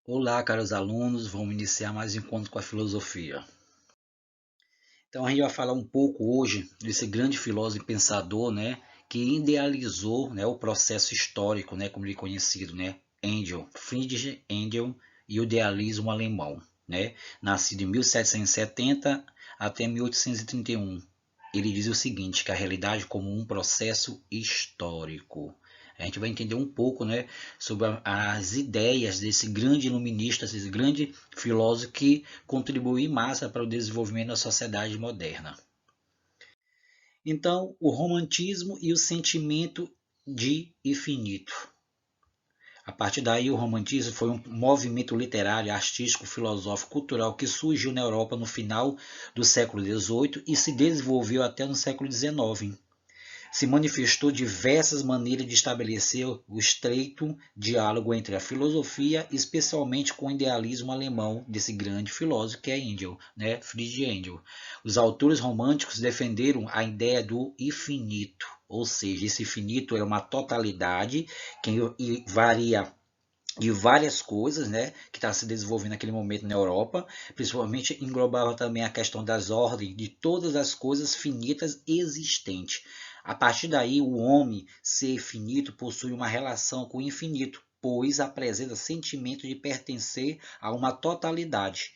Olá, caros alunos, vamos iniciar mais um encontro com a filosofia. Então, a gente vai falar um pouco hoje desse grande filósofo e pensador, que idealizou, o processo histórico, como ele é conhecido, Engel, Friedrich Engel e o idealismo alemão, nascido em 1770 até 1831. Ele diz o seguinte, que a realidade como um processo histórico. A gente vai entender um pouco, sobre as ideias desse grande iluminista, desse grande filósofo que contribuiu em massa para o desenvolvimento da sociedade moderna. Então, o romantismo e o sentimento de infinito. A partir daí, o romantismo foi um movimento literário, artístico, filosófico, cultural que surgiu na Europa no final do século XVIII e se desenvolveu até no século XIX. Se manifestou diversas maneiras de estabelecer o estreito diálogo entre a filosofia, especialmente com o idealismo alemão desse grande filósofo que é Engel, Friedrich Engel. Os autores românticos defenderam a ideia do infinito, ou seja, esse infinito é uma totalidade que varia de várias coisas, que está se desenvolvendo naquele momento na Europa, principalmente englobava também a questão das ordens de todas as coisas finitas existentes. A partir daí, o homem, ser finito, possui uma relação com o infinito, pois apresenta sentimento de pertencer a uma totalidade.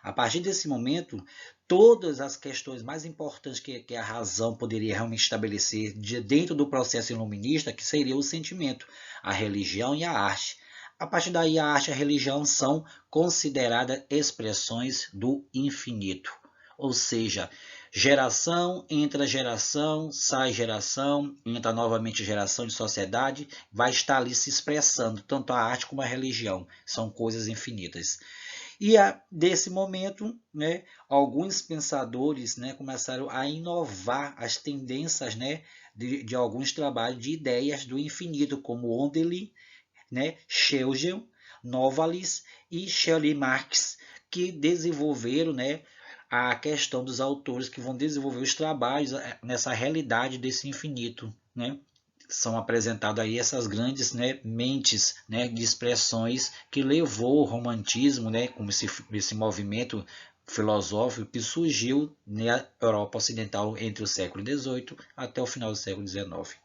A partir desse momento, todas as questões mais importantes que a razão poderia realmente estabelecer dentro do processo iluminista, que seria o sentimento, a religião e a arte. A partir daí, a arte e a religião são consideradas expressões do infinito. Ou seja, geração entra geração, sai geração, entra novamente geração de sociedade, vai estar ali se expressando, tanto a arte como a religião. São coisas infinitas. E desse momento, alguns pensadores começaram a inovar as tendências de alguns trabalhos de ideias do infinito, como Ondelin, Schlegel, Novalis e Shelley Marx, que desenvolveram a questão dos autores que vão desenvolver os trabalhos nessa realidade desse infinito. São apresentadas aí essas grandes mentes de expressões que levou o romantismo, como esse movimento filosófico que surgiu na Europa Ocidental entre o século XVIII até o final do século XIX.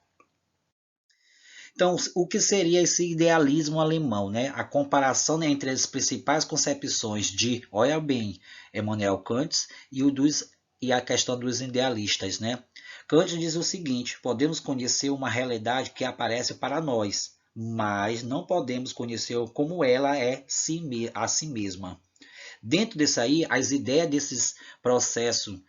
Então, o que seria esse idealismo alemão? A comparação entre as principais concepções de, olha bem, Immanuel Kant e a questão dos idealistas. Kant diz o seguinte, podemos conhecer uma realidade que aparece para nós, mas não podemos conhecer como ela é a si mesma. Dentro disso aí, as ideias desses processos,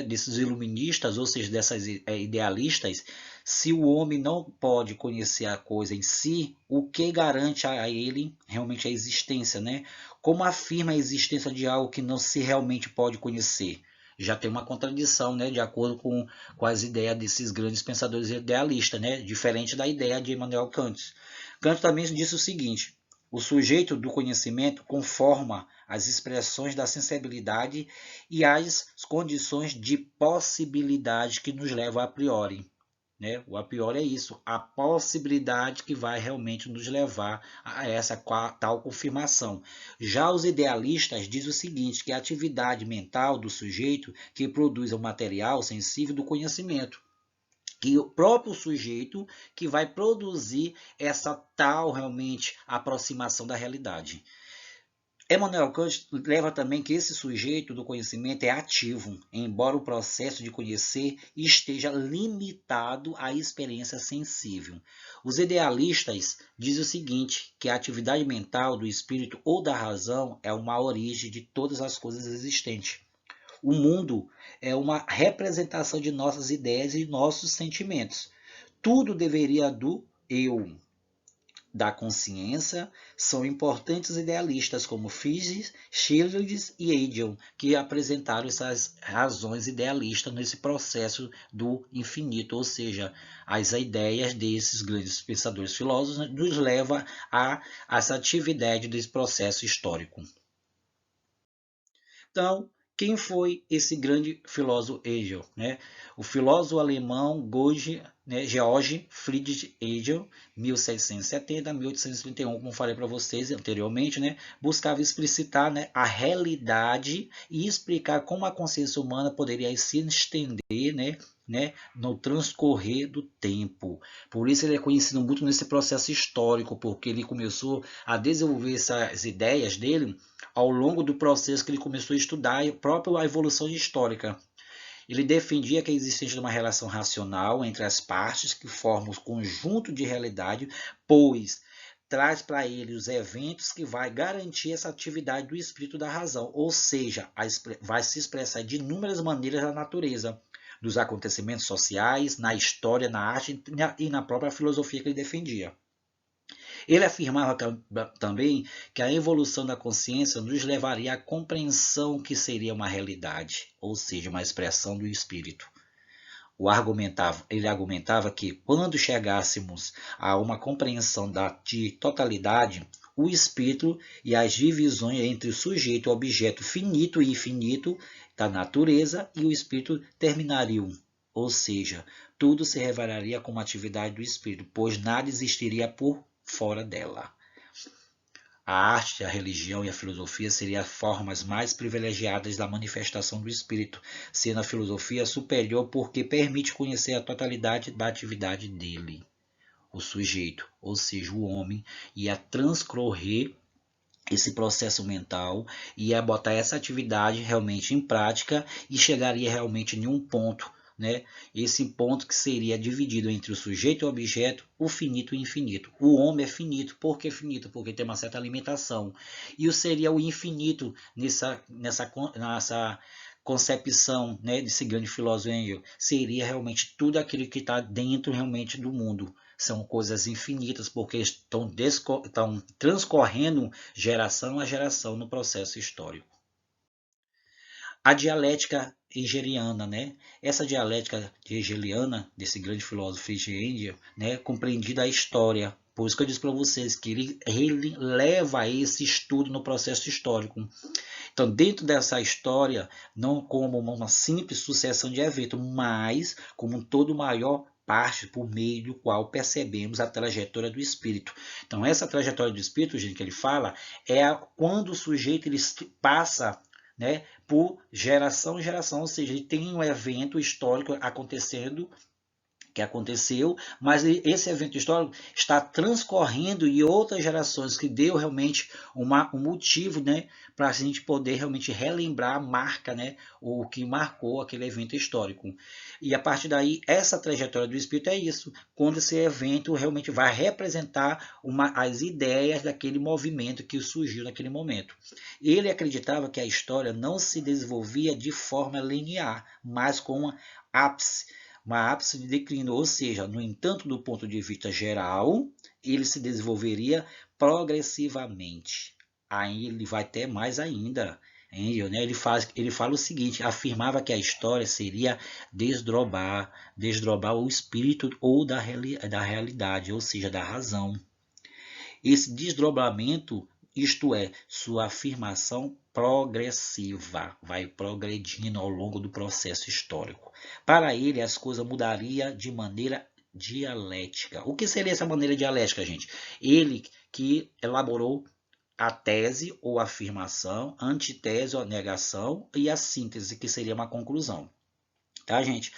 desses iluministas, ou seja, dessas idealistas, se o homem não pode conhecer a coisa em si, o que garante a ele realmente a existência? Como afirma a existência de algo que não se realmente pode conhecer? Já tem uma contradição, de acordo com as ideias desses grandes pensadores idealistas, diferente da ideia de Immanuel Kant. Kant também disse o seguinte, o sujeito do conhecimento conforma as expressões da sensibilidade e as condições de possibilidade que nos levam a priori. O a priori é isso, a possibilidade que vai realmente nos levar a essa tal confirmação. Já os idealistas dizem o seguinte, que é a atividade mental do sujeito que produz o material sensível do conhecimento, que o próprio sujeito que vai produzir essa tal realmente aproximação da realidade. Emmanuel Kant leva também que esse sujeito do conhecimento é ativo, embora o processo de conhecer esteja limitado à experiência sensível. Os idealistas dizem o seguinte, que a atividade mental do espírito ou da razão é uma origem de todas as coisas existentes. O mundo é uma representação de nossas ideias e nossos sentimentos. Tudo deveria do eu, da consciência, são importantes idealistas como Fichte, Schiller e Hegel, que apresentaram essas razões idealistas nesse processo do infinito, ou seja, as ideias desses grandes pensadores filósofos nos leva a essa atividade desse processo histórico. Então, Quem foi esse grande filósofo Hegel? Né? O filósofo alemão Georg Friedrich Hegel, 1770-1831, como falei para vocês anteriormente, né? Buscava explicitar, né, a realidade e explicar como a consciência humana poderia se estender, no transcorrer do tempo. Por isso ele é conhecido muito nesse processo histórico, porque ele começou a desenvolver essas ideias dele ao longo do processo que ele começou a estudar a própria evolução histórica. Ele defendia que a existência de uma relação racional entre as partes que formam o conjunto de realidade, pois traz para ele os eventos que vai garantir essa atividade do espírito da razão, ou seja, vai se expressar de inúmeras maneiras na natureza, dos acontecimentos sociais, na história, na arte e na própria filosofia que ele defendia. Ele afirmava também que a evolução da consciência nos levaria à compreensão que seria uma realidade, ou seja, uma expressão do espírito. Ele argumentava que quando chegássemos a uma compreensão de totalidade, o espírito e as divisões entre o sujeito e o objeto finito e infinito da natureza e o espírito terminariam, ou seja, tudo se revelaria como atividade do espírito, pois nada existiria por fora dela. A arte, a religião e a filosofia seriam as formas mais privilegiadas da manifestação do espírito, sendo a filosofia superior porque permite conhecer a totalidade da atividade dele, o sujeito, ou seja, o homem, ia transcorrer esse processo mental, ia botar essa atividade realmente em prática e chegaria realmente em um ponto, né? Esse ponto que seria dividido entre o sujeito e o objeto, o finito e o infinito. O homem é finito. Por que finito? Porque tem uma certa limitação. E o seria o infinito nessa concepção, né, desse grande filósofo Hegel, seria realmente tudo aquilo que está dentro realmente do mundo. São coisas infinitas, porque estão transcorrendo geração a geração no processo histórico. A dialética hegeliana, né? Essa dialética hegeliana, desse grande filósofo Hegel, né, compreendida a história. Por isso que eu disse para vocês que ele leva a esse estudo no processo histórico. Então, dentro dessa história, não como uma simples sucessão de eventos, mas como todo maior parte por meio do qual percebemos a trajetória do espírito. Então, essa trajetória do espírito, gente, que ele fala, é quando o sujeito ele passa, né, por geração em geração, ou seja, ele tem um evento histórico acontecendo, que aconteceu, mas esse evento histórico está transcorrendo em outras gerações, que deu realmente um motivo, né, para a gente poder realmente relembrar a marca, né, o que marcou aquele evento histórico. E a partir daí, essa trajetória do espírito é isso, quando esse evento realmente vai representar as ideias daquele movimento que surgiu naquele momento. Ele acreditava que a história não se desenvolvia de forma linear, mas com uma ápice de declínio, ou seja, no entanto, do ponto de vista geral, ele se desenvolveria progressivamente. Aí ele vai ter mais ainda. Né? Ele fala o seguinte, afirmava que a história seria desdobrar o espírito ou da realidade, ou seja, da razão. Esse desdobramento, isto é, sua afirmação progressiva, vai progredindo ao longo do processo histórico. Para ele, as coisas mudariam de maneira dialética. O que seria essa maneira dialética, gente? Ele que elaborou a tese ou afirmação, antitese ou negação e a síntese, que seria uma conclusão. Tá, gente?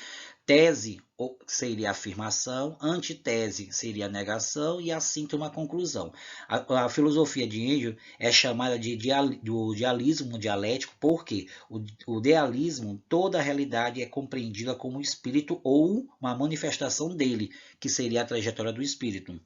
Tese seria a afirmação, antitese seria a negação e a síntese uma conclusão. A filosofia de Hegel é chamada do dialismo dialético porque o idealismo, toda a realidade é compreendida como espírito ou uma manifestação dele, que seria a trajetória do espírito.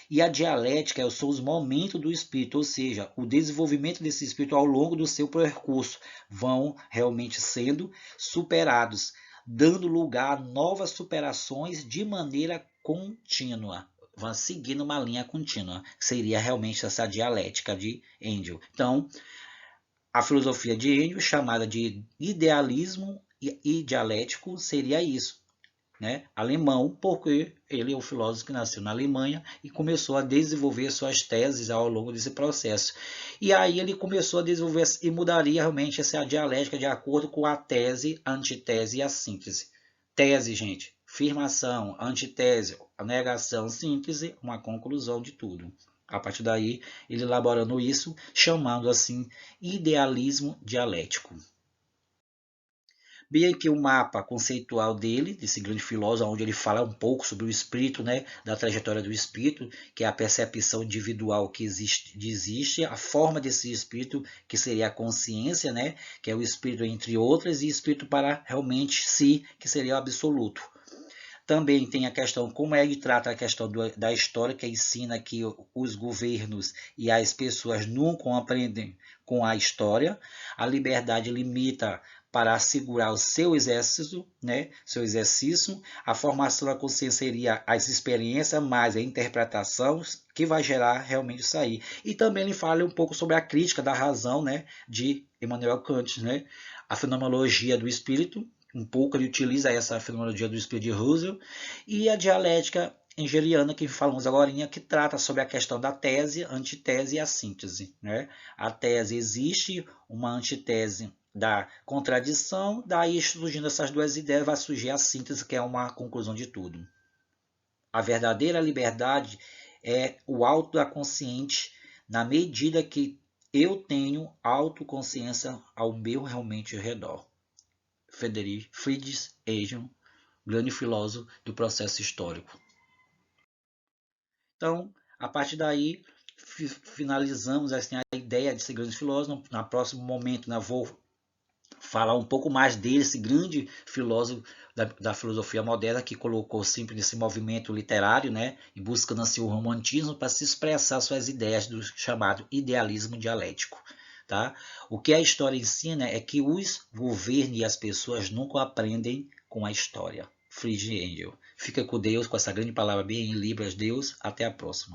E a dialética são os momentos do espírito, ou seja, o desenvolvimento desse espírito ao longo do seu percurso vão realmente sendo superados, dando lugar a novas superações de maneira contínua, vão seguindo uma linha contínua, que seria realmente essa dialética de Hegel. Então, a filosofia de Hegel, chamada de idealismo e dialético, seria isso. né, alemão, porque ele é um filósofo que nasceu na Alemanha e começou a desenvolver suas teses ao longo desse processo. E aí ele começou a desenvolver e mudaria realmente essa dialética de acordo com a tese, a antitese e a síntese. Tese, gente, afirmação, antitese, a negação, síntese, uma conclusão de tudo. A partir daí, ele elaborando isso, chamando assim idealismo dialético. Bem aqui o mapa conceitual dele, desse grande filósofo, onde ele fala um pouco sobre o espírito, né, da trajetória do espírito, que é a percepção individual que existe, a forma desse espírito, que seria a consciência, né, que é o espírito entre outras, e espírito para realmente si, que seria o absoluto. Também tem a questão, como ele trata a questão da história, que ensina que os governos e as pessoas nunca aprendem com a história. A liberdade limita para assegurar o seu exercício, né? Seu exercício. A formação da consciência seria as experiências, mais a interpretação, que vai gerar realmente isso aí. E também ele fala um pouco sobre a crítica da razão, né? De Immanuel Kant, né? A fenomenologia do espírito, um pouco ele utiliza essa fenomenologia do espírito de Husserl, e a dialética hegeliana, que falamos agora, que trata sobre a questão da tese, antitese e a síntese. Né? A tese existe, uma antitese da contradição, daí surgindo essas duas ideias, vai surgir a síntese, que é uma conclusão de tudo. A verdadeira liberdade é o alto da consciente, na medida que eu tenho autoconsciência ao meu realmente redor. Friedrich Engels, grande filósofo do processo histórico. Então, a partir daí, finalizamos assim, a ideia desse grande filósofo. No próximo momento, vou falar um pouco mais desse grande filósofo da filosofia moderna, que colocou sempre nesse movimento literário, né, e buscando assim, o romantismo para se expressar suas ideias do chamado idealismo dialético. Tá? O que a história ensina é que os governos e as pessoas nunca aprendem com a história. Friedrich Engels. Fica com Deus, com essa grande palavra bem em Libras, Deus. Até a próxima.